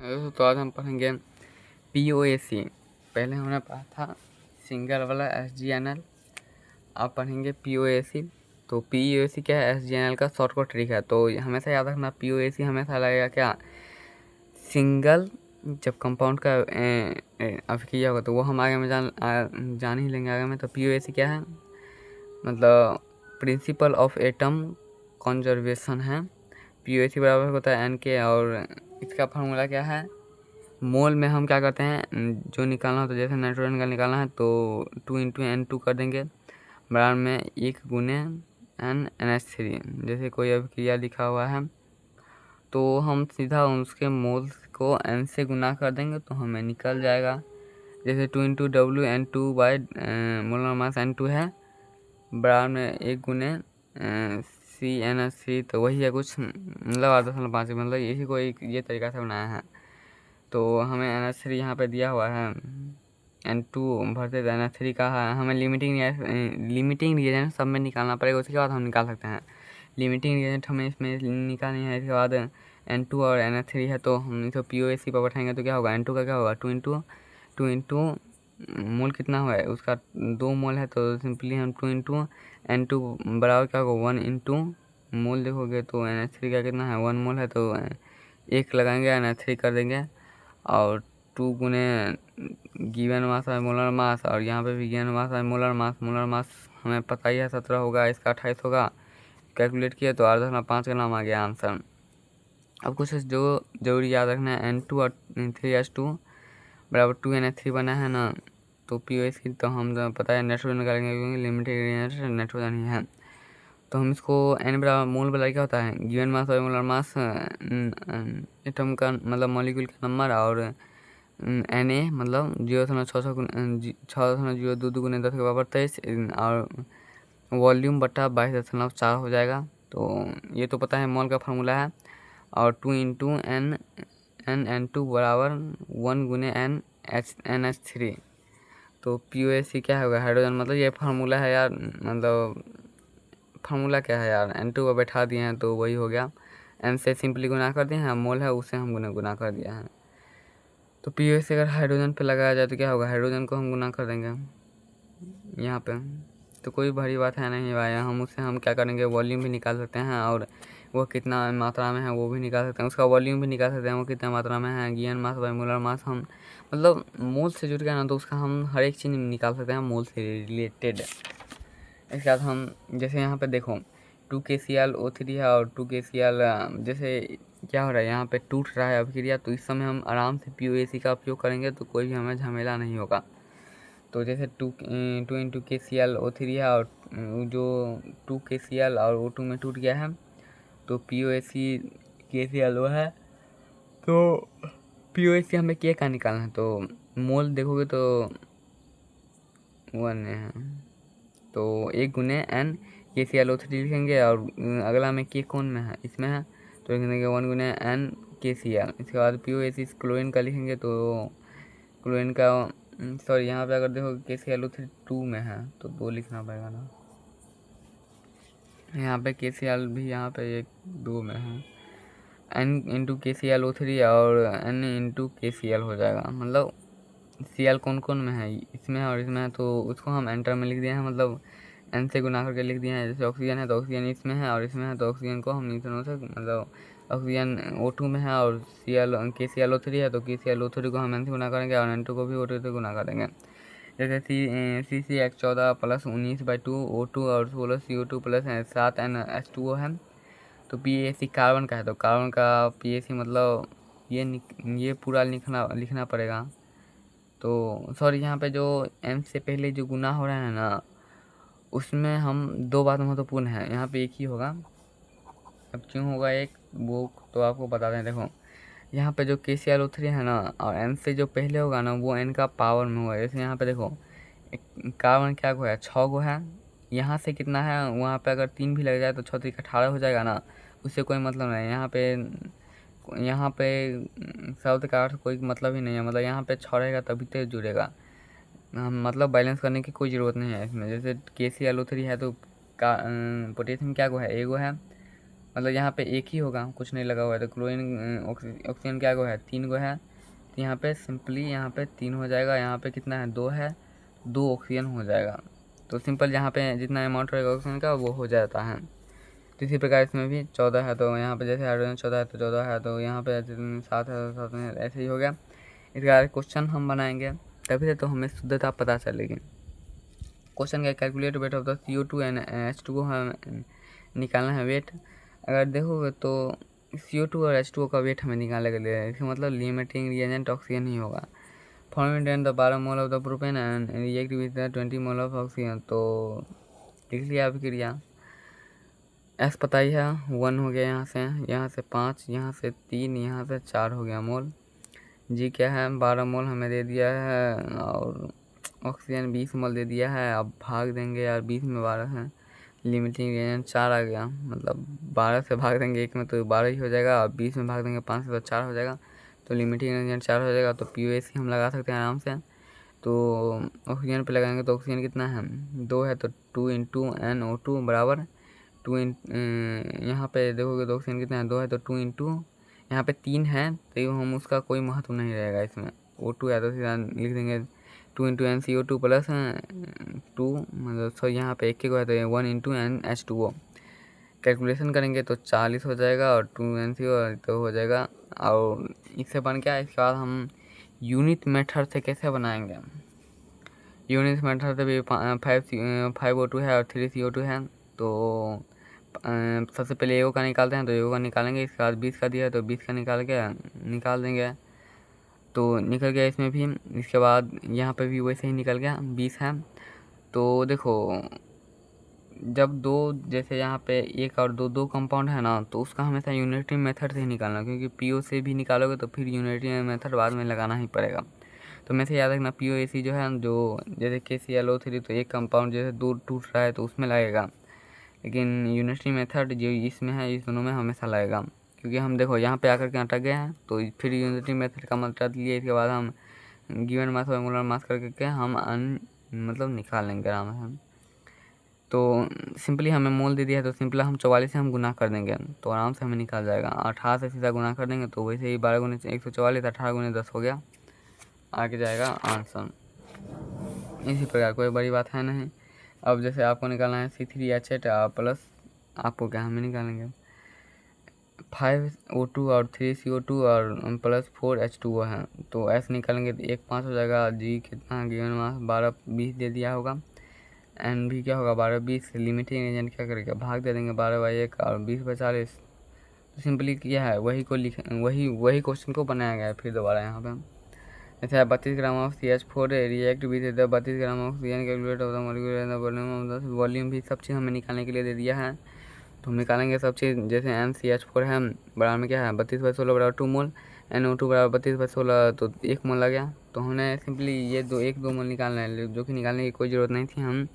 तो आज हम पढ़ेंगे POAC। पहले हमने पढ़ा था सिंगल वाला SGNL। अब पढ़ेंगे POAC। तो POAC क्या है? SGNL का शॉर्टकट ट्रिक है। तो हमेशा याद रखना, POAC हमेशा लगेगा क्या? सिंगल। जब कंपाउंड का अब किया होगा तो वो हम आगे में जान ही लेंगे आगे में। तो POAC क्या है? मतलब प्रिंसिपल ऑफ एटम कंजर्वेशन है। POAC बराबर होता है N के, और इसका फार्मूला क्या है? मोल में हम क्या करते हैं, जो निकालना हो तो जैसे नाइट्रोजन का निकालना है तो 2 × N2 कर देंगे, बराबर में 1 गुने NH3। जैसे कोई अभिक्रिया लिखा हुआ है तो हम सीधा उसके मोल्स को N से गुना कर देंगे तो हमें निकल जाएगा। जैसे 2 × WN2 मोलर मास N2 है, बराबर में 1 गुने CnH3। तो वही है कुछ, मतलब 8.5, मतलब यही कोई ये तरीका से बनाया है। तो हमें NH3 यहाँ पे दिया हुआ है, N2 भरते NH3 का है। हमें लिमिटिंग रिएजेंट सब में निकालना पड़ेगा, उसके बाद हम निकाल सकते हैं। लिमिटिंग रिएजेंट हमें इसमें निकालनी है। इसके बाद N2 और NH3 है, तो हम इसको POAC पर बैठाएंगे तो क्या होगा? N2 का क्या होगा? 2 × मोल कितना हुआ है उसका? 2 मोल है, तो सिंपली हम 2 × N2 बराबर क्या होगा? 1 × मोल देखोगे तो NH3 का कितना है? 1 मोल है, तो 1 लगाएंगे, NH3 कर देंगे, और 2 गुने गिवन मास है मोलर मास, और यहाँ पे भी गिवन मास है मोलर मास। मोलर मास हमें पता ही है 17 होगा, इसका 28 होगा। कैलकुलेट किया तो 8.5 का नाम आ गया आंसर। अब कुछ जो जरूरी याद रखना है, N2 और 3H2 बराबर 2NH3 बना है ना। तो POAC तो हम पता है नाइट्रोजन निकालेंगे, क्योंकि लिमिटेड नाइट्रोजन ही है। तो हम इसको N बराबर मोल बराबर क्या होता है? गिवन मास और मोलर मास, एटम का मतलब मॉलिक्यूल का नंबर, और Na मतलब 0.66 गुने 10 के बराबर 23, और वॉल्यूम बटा 22.4 हो जाएगा। तो ये तो पता है, मोल का फार्मूला है। और 2 × N2 बराबर 1 गुने NH3। तो POAC क्या होगा? हाइड्रोजन। मतलब ये फार्मूला है यार, मतलब फार्मूला क्या है यार? N2 पर बैठा दिए हैं तो वही हो गया। N से सिंपली गुना कर दिए हैं, मोल है उससे हम गुना कर दिया है। तो POAC अगर हाइड्रोजन पे लगाया जाए तो क्या होगा? हाइड्रोजन को हम गुना कर देंगे यहाँ पे। तो कोई बड़ी बात है नहीं भाई, हम उससे हम क्या करेंगे? वॉल्यूम भी निकाल सकते हैं, और वो कितना मात्रा में है वो भी निकाल सकते हैं। उसका वॉल्यूम भी निकाल सकते हैं, वो कितना मात्रा में है। Given mass by molar mass, हम मतलब मोल से जुड़ गया ना, तो उसका हम हर एक चीज़ निकाल सकते हैं मोल से रिलेटेड। इसके बाद हम जैसे यहाँ पे देखो 2KClO3 है, और 2KCl जैसे क्या हो रहा है यहाँ पे? टूट रहा है अभिक्रिया। तो इस समय हम आराम से POAC का उपयोग करेंगे तो कोई भी हमें झमेला नहीं होगा। तो जैसे 2 × KClO3 है, और जो 2KCl और O2 में टूट गया है, तो POAC KClO है। तो POAC हमें K का निकालना है, तो मोल देखोगे तो 1 है, तो 1 गुने N KClO3 लिखेंगे, और अगला में K कौन में है? इसमें है, तो लिखेंगे 1 गुने N KCl। इसके बाद POAC क्लोरीन का लिखेंगे, तो क्लोरीन का सॉरी, यहाँ पे अगर देखो KClO3 2 में है तो 2 लिखना पड़ेगा ना। यहाँ पे KCl भी यहाँ पे 2 में है, N × KClO3 और N × KCl हो जाएगा। मतलब Cl कौन कौन में है? इसमें है और इसमें है, तो उसको हम एंटर में लिख दिए हैं, मतलब N से गुना करके लिख दिए हैं। जैसे ऑक्सीजन है तो ऑक्सीजन इसमें है और इसमें है, तो ऑक्सीजन को हम इन दोनों से मतलब ऑक्सीजन O2 में है, और KClO3 है तो KClO3 को हम N से गुना करेंगे, और N2 को भी O2 से गुना करेंगे। जैसे CCH14 + 19/2 O2 और 16 CO2 + 7 NH2O है। तो PAC कार्बन का है, तो कार्बन का PAC मतलब ये पूरा लिखना पड़ेगा। तो सॉरी, यहाँ पे जो M से पहले जो गुना हो रहा है ना, उसमें हम 2 बात महत्वपूर्ण है। यहाँ पे एक ही होगा, अब क्यों होगा एक, वो तो आपको बता दें। देखो यहाँ पे जो KClO3 है ना, और N से जो पहले होगा ना, वो N का पावर में होगा। जैसे यहाँ पे देखो कार्बन क्या को है? 6 को है। यहाँ से कितना है? वहाँ पे अगर 3 भी लग जाए तो 6 × 18 हो जाएगा ना, उससे कोई मतलब नहीं। यहाँ पे शब्द का अर्थ कोई मतलब ही नहीं है, मतलब यहाँ पे 6 रहेगा तभी तो जुड़ेगा। मतलब बैलेंस करने की कोई ज़रूरत नहीं है इसमें। जैसे KClO3 है तो पोटेशियम क्या को है? एगो है, मतलब यहाँ पे एक ही होगा, कुछ नहीं लगा हुआ है। तो क्लोरीन ऑक्सीजन क्या गो है, 3 गो है, तो यहाँ पे सिंपली यहाँ पे 3 हो जाएगा। यहाँ पे कितना है, 2 है, 2 ऑक्सीजन हो जाएगा। तो सिंपल यहाँ पे जितना अमाउंट रहेगा ऑक्सीजन का वो हो जाता है। तो इसी प्रकार इसमें भी 14 है, तो यहाँ पे जैसे हाइड्रोजन 14 है तो 14 है, तो यहाँ पे 7 है तो 7 में ऐसे ही हो गया। इसका क्वेश्चन हम बनाएंगे तभी से तो हमें शुद्धता पता चलेगी। क्वेश्चन का calculate weight of the CO2 and H2O हमें निकालना है वेट। अगर देखोगे तो CO2 और H2O का वेट हमें निकालने के लिए, इसका मतलब लिमिटिंग रिएजेंट ऑक्सीजन ही होगा। Forming the 12 mole of the propane and react with the 20 mole of oxygen. तो लिख लिया अभिक्रिया। एस पता ही है, 1 हो गया, यहाँ से 5, यहाँ से 3, यहाँ से 4 हो गया मोल। जी क्या है, 12 मोल हमें दे दिया है, और ऑक्सीजन 20 मोल दे दिया है। अब भाग देंगे यार, 20 में 12 है, लिमिटिंग रिएजेंट 4 आ गया, मतलब 12 से भाग देंगे एक में तो 12 ही हो जाएगा, और 20 में भाग देंगे 5 से तो 4 हो जाएगा, तो लिमिटिंग रिएजेंट 4 हो जाएगा। तो POC हम लगा सकते हैं आराम से। तो ऑक्सीजन पे लगाएंगे तो ऑक्सीजन कितना है, 2 है, तो 2 इंटू NO2 बराबर 2 यहाँ पे देखोगे तो ऑक्सीजन कितना है, 2 है, तो 2 इंटू यहाँ पे 3 है, तो हम उसका कोई महत्व नहीं रहेगा इसमें। O2 है तो सीधा लिख देंगे 2 इंटू NCO2 प्लस 2, मतलब सो यहाँ पे एक है तो 1 इंटू NH2O। कैलकुलेशन करेंगे तो 40 हो जाएगा, और 2 NCO तो हो जाएगा। और इससे बन गया। इसके बाद हम यूनिट मेथड से कैसे बनाएंगे, यूनिट मेथड से भी 5O2 है और 3CO2 है। तो सबसे पहले एओ का निकालते हैं, तो एओ का निकालेंगे। इसके बाद 20 का दिया है तो 20 का निकाल देंगे, तो निकल गया इसमें भी। इसके बाद यहाँ पे भी वैसे ही निकल गया, 20 है। तो देखो जब दो, जैसे यहाँ पे एक और दो कंपाउंड है ना, तो उसका हमेशा यूनिटरी मेथड से ही निकालना, क्योंकि PO से भी निकालोगे तो फिर यूनिटरी मेथड बाद में लगाना ही पड़ेगा। तो मैं से याद रखना, POAC जो है, जो जैसे KClO3, तो एक कंपाउंड जैसे दो टूट रहा है तो उसमें लगेगा, लेकिन यूनिटरी मेथड जो इसमें है, इस दोनों में हमेशा लगेगा। क्योंकि हम देखो यहाँ पे आकर के अटक गए हैं, तो फिर यूनिटरी मेथड का मतलब लिए। इसके बाद हम गिवन मास और मोलर मास करके हम मतलब निकाल लेंगे आराम से। तो सिंपली हमें मोल दे दिया है, तो सिंपल हम 44 से हम गुना कर देंगे, तो आराम से हमें निकल जाएगा। 18 से सीधा गुना कर देंगे, तो वैसे ही 12 गुने 144, 18 गुने 10 हो गया, आगे जाएगा आंसर। इसी प्रकार कोई बड़ी बात है नहीं। अब जैसे आपको निकालना है C3H8 प्लस, आपको क्या हमें निकालेंगे 5O2 और 3CO2 और प्लस 4H2O है, तो ऐसे निकालेंगे तो 1 5 हो जाएगा। जी कितना गिवन मास 12 20 दे दिया होगा, एन भी क्या होगा 12 20, लिमिटिंग एजेंट क्या करेगा, भाग दे देंगे 12/1 और 20/40। तो सिंपली क्या है, वही क्वेश्चन को बनाया गया है फिर दोबारा यहाँ पे। जैसे 32 gram of CH4 react with 32 gram oxygen calculate of the molecular volume भी सब चीज़ हमें निकालने के लिए दे दिया है। तो हम निकालेंगे सब चीज़। जैसे NCH4 है बराबर में क्या है 32/16 बराबर 2 मोल, NO2 बराबर 32/16 तो 1 मोल लग गया। तो हमने सिंपली ये 1-2 मोल निकालना है, जो कि निकालने की कोई ज़रूरत नहीं थी। हम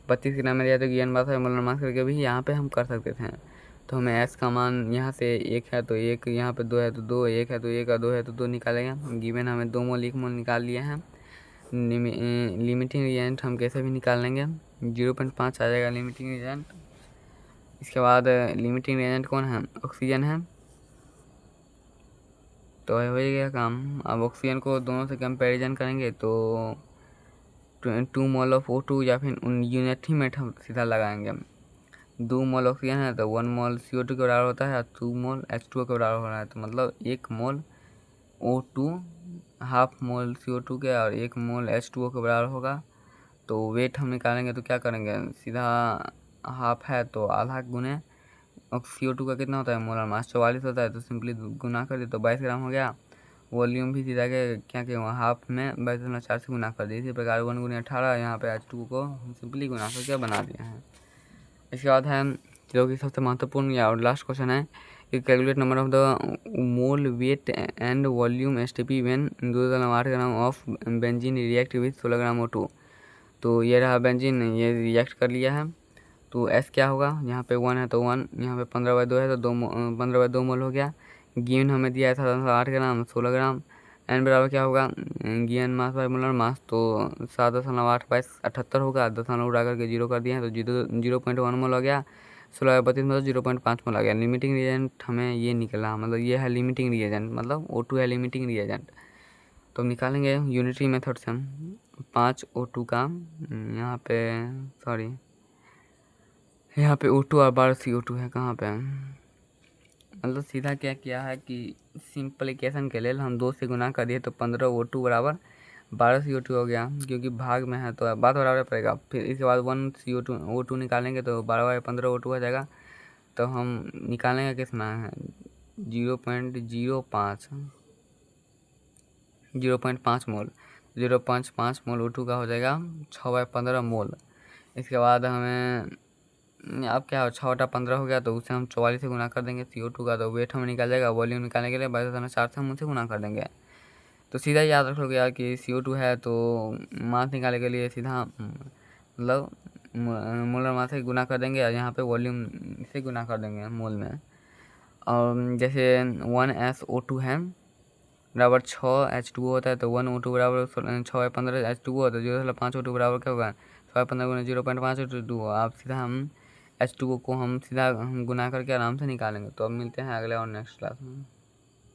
32 ग्राम में दिया तो गिवन बात है मोलर मास करके भी यहाँ पे हम कर सकते थे। तो हमें S का मान यहाँ से 1 है तो 1, यहाँ पे 2 है तो 2, 1 है तो 1 और 2 है तो 2 निकालेंगे। गिवन हमें 2 मोल 1 मोल निकाल लिए हैं। लिमिटिंग रिएजेंट हम कैसे भी निकाल लेंगे, 0.5 आ जाएगा लिमिटिंग रिएजेंट। इसके बाद लिमिटिंग रिएजेंट कौन है, ऑक्सीजन है, तो हो गया काम। अब ऑक्सीजन को दोनों से कंपैरिजन करेंगे तो 2 मोल ऑफ O2 या फिर यूनिटरी में हम सीधा लगाएंगे। 2 मोल ऑक्सीजन है तो 1 मोल CO2 के बराबर होता है, और 2 मोल H2O के बराबर हो रहा है, तो मतलब 1 मोल O2 हाफ मोल CO2 के और 1 मोल H2O के बराबर होगा। तो वेट हम निकालेंगे तो क्या करेंगे, सीधा हाफ है तो आधा गुने CO2 का कितना होता है मोलर मास 44 होता है, तो सिंपली गुना कर दिए तो 22 ग्राम हो गया। वॉल्यूम भी सीधा के क्या किया हाफ में 22.4 से गुना कर दिए। इसी प्रकार 1 गुने 18 यहाँ पे H2 को सिंपली गुना करके बना दिया है। इसके बाद है जो कि सबसे महत्वपूर्ण या और लास्ट क्वेश्चन है कि calculate number of the mole weight and volume STP when 208 gram of benzene react with 16 gram O2। तो ये रहा बेंजीन, ये रिएक्ट कर लिया है। तो S क्या होगा, यहाँ पे 1 है तो 1, यहाँ पे 15/2 है तो 15/2 मोल हो गया। गिवन हमें दिया है 7.8 ग्राम 16 ग्राम। एन बराबर क्या होगा, given mass by molar mass, तो 7.8/78 होगा, 0 उड़ा करके 0 कर दिया है तो 0.1 मोल हो गया। 16/32 मतलब 0.5 मोल आ गया। लिमिटिंग रिएजेंट हमें ये निकला, मतलब ये है लिमिटिंग रिएजेंट, मतलब O2 है लिमिटिंग रिएजेंट। तो हम निकालेंगे यूनिटरी मेथड से हम 5 O2 का यहाँ पे सॉरी यहाँ पे O2 और 12 CO2 है कहाँ पे, मतलब सीधा क्या किया है कि सिंप्लीकेशन के लिए हम 2 से गुना कर दिए तो 15 O2 बराबर 12 CO2 हो गया, क्योंकि भाग में है तो बात बराबर पड़ेगा। फिर इसके बाद 1 CO2 O2 निकालेंगे तो 12/15 O2 हो जाएगा। तो हम निकालेंगे कितना है 0.05 मोल, 0.5 मोल O2 का हो जाएगा 6/15 मोल। इसके बाद हमें अब क्या हो 6/15 हो गया तो उसे हम 44 से गुना कर देंगे। CO2 का तो वेट हमें निकल जाएगा, वॉल्यूम निकालने के लिए 22,4 से हम उसे गुना कर देंगे। तो सीधा याद रख लोगे यार कि CO2 है तो मास निकालने के लिए सीधा मतलब मोलर मास से गुना कर देंगे और यहाँ पे वॉल्यूम से गुना कर देंगे मोल में। और जैसे 1SO2 है बराबर 6 H2O होता है तो 1O2 बराबर 6/15 H2O होता है, 0.5 O2 बराबर क्या होगा 6/15 गुना 0.5 O2। आप सीधा हम H2O को हम सीधा गुना करके आराम से निकालेंगे। तो अब मिलते हैं अगले और नेक्स्ट क्लास में।